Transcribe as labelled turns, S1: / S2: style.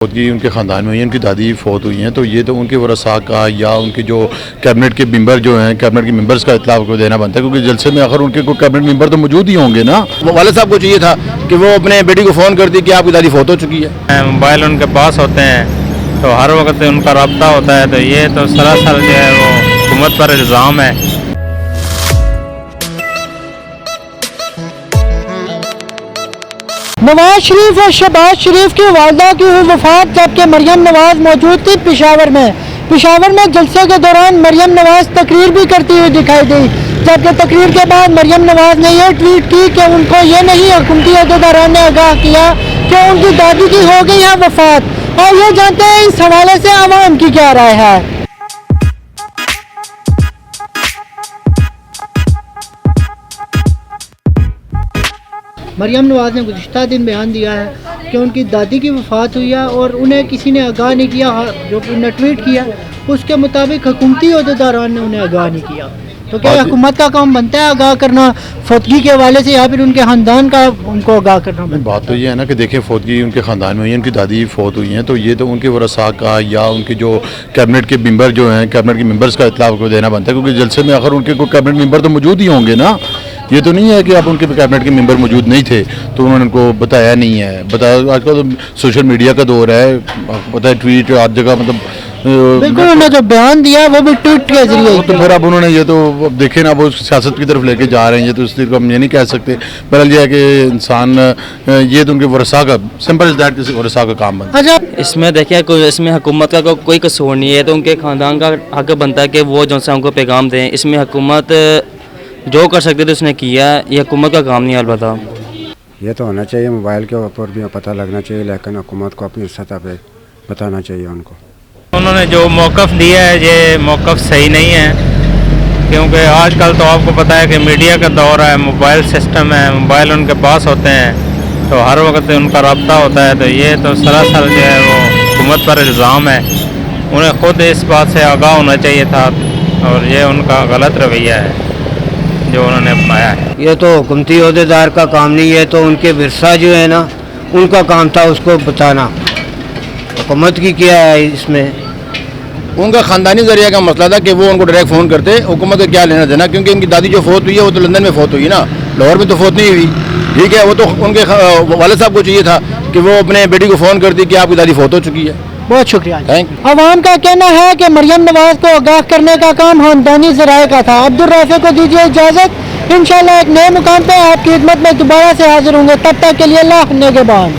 S1: فوت کی ان کے خاندان میں ہوئی ہیں، ان کی دادی فوت ہوئی ہیں، تو یہ تو ان کے ورثاء کا یا ان کے جو کیبنٹ کے ممبر جو ہیں، کیبنٹ کے ممبرز کا اطلاع کو دینا بنتا ہے، کیونکہ جلسے میں آخر ان کے کوئی کیبنٹ ممبر تو موجود ہی ہوں گے نا۔
S2: والد صاحب کو چاہیے تھا کہ وہ اپنے بیٹی کو فون کر دی کہ آپ کی دادی فوت ہو چکی ہے۔
S3: موبائل ان کے پاس ہوتے ہیں تو ہر وقت ان کا رابطہ ہوتا ہے، تو یہ تو سراسر جو ہے وہ حکومت پر الزام ہے۔
S4: نواز شریف اور شہباز شریف کی والدہ کی ہوئی وفات، جبکہ مریم نواز موجود تھی پشاور میں جلسے کے دوران مریم نواز تقریر بھی کرتی ہوئی دکھائی دی، جبکہ تقریر کے بعد مریم نواز نے یہ ٹویٹ کی کہ ان کو یہ نہیں حکومتی عہدیداران نے آگاہ کیا کہ ان کی دادی کی ہو گئی ہے وفات۔ اور یہ جانتے ہیں اس حوالے سے عوام کی کیا رائے ہے۔ مریم نواز نے گزشتہ دن بیان دیا ہے کہ ان کی دادی کی وفات ہوئی ہے اور انہیں کسی نے آگاہ نہیں کیا، جو کہ انہوں نے ٹویٹ کیا اس کے مطابق حکومتی عہدیداران نے انہیں آگاہ نہیں کیا۔ تو کیا حکومت کا کام بنتا ہے آگاہ کرنا فوتگی کے حوالے سے، یا پھر ان کے خاندان کا ان کو آگاہ کرنا بنتا ہے؟
S1: بات تو یہ ہے نا کہ دیکھیں، فوتگی ان کے خاندان میں ہوئی ہے، ان کی دادی فوت ہوئی ہیں، تو یہ تو ان کے ورثاء کا یا ان کے جو کیبنٹ کے ممبر جو ہیں، کیبنٹ کے ممبرز کا اطلاع کو دینا بنتا ہے، کیونکہ جلسے میں آخر ان کے کوئی کیبنٹ ممبر تو موجود ہی ہوں گے نا۔ یہ تو نہیں ہے کہ اب ان کے کیبنٹ کے ممبر موجود نہیں تھے تو انہوں نے ان کو بتایا نہیں ہے۔ آج کل تو سوشل میڈیا کا دور ہے، پتہ ہے ٹویٹ ہر جگہ، مطلب
S4: بالکل انہوں نے جو بیان دیا وہ بھی ٹویٹ کے ذریعے،
S1: تو پھر اب انہوں نے یہ تو دیکھیں نا، وہ سیاست کی طرف لے کے جا رہے ہیں، یہ تو اس طرح ہم یہ نہیں کہہ سکتے۔ بہرحال یہ ہے کہ انسان، یہ تو ان کے ورثاء کا سمپل از دیٹ، کسی ورثاء کا کام بنتا ہے۔
S5: اس میں دیکھیں اس میں حکومت کا کوئی قصور نہیں ہے، تو ان کے خاندان کا حق بنتا ہے کہ وہ جو سے ان کو پیغام دیں۔ اس میں حکومت جو کر سکتے تھے اس نے کیا، یہ حکومت کا کام نہیں ہے۔ البتہ
S6: یہ تو ہونا چاہیے، موبائل کے اوپر بھی پتہ لگنا چاہیے، لیکن حکومت کو اپنی سطح پہ بتانا چاہیے ان کو۔
S3: انہوں نے جو موقف دیا ہے یہ موقف صحیح نہیں ہے، کیونکہ آج کل تو آپ کو پتہ ہے کہ میڈیا کا دور ہے، موبائل سسٹم ہے، موبائل ان کے پاس ہوتے ہیں تو ہر وقت ان کا رابطہ ہوتا ہے، تو یہ تو سراسر جو ہے وہ حکومت پر الزام ہے۔ انہیں خود اس بات سے آگاہ ہونا چاہیے تھا، اور یہ ان کا غلط رویہ ہے جو انہوں نے اپنایا ہے۔
S7: یہ تو حکومتی عہدیدار کا کام نہیں ہے، تو ان کے ورثہ جو ہے نا ان کا کام تھا اس کو بتانا۔ حکومت کی کیا ہے اس میں؟
S2: ان کا خاندانی ذریعہ کا مسئلہ تھا کہ وہ ان کو ڈائریکٹ فون کرتے، حکومت کو کیا لینا دینا، کیونکہ ان کی دادی جو فوت ہوئی ہے وہ تو لندن میں فوت ہوئی نا، لاہور میں تو فوت نہیں ہوئی، ٹھیک ہے۔ وہ تو ان کے والد صاحب کو چاہیے تھا کہ وہ اپنے بیٹی کو فون کر دی کہ آپ کی دادی فوت ہو چکی ہے۔
S4: بہت شکریہ۔
S2: Thank you.
S4: عوام کا کہنا ہے کہ مریم نواز کو آگاہ کرنے کا کام خاندانی ذرائع کا تھا۔ عبدالرافع کو دیجیے اجازت، انشاءاللہ ایک نئے مقام پہ آپ کی خدمت میں دوبارہ سے حاضر ہوں گے، تب تک کے لیے اللہ نگہبان۔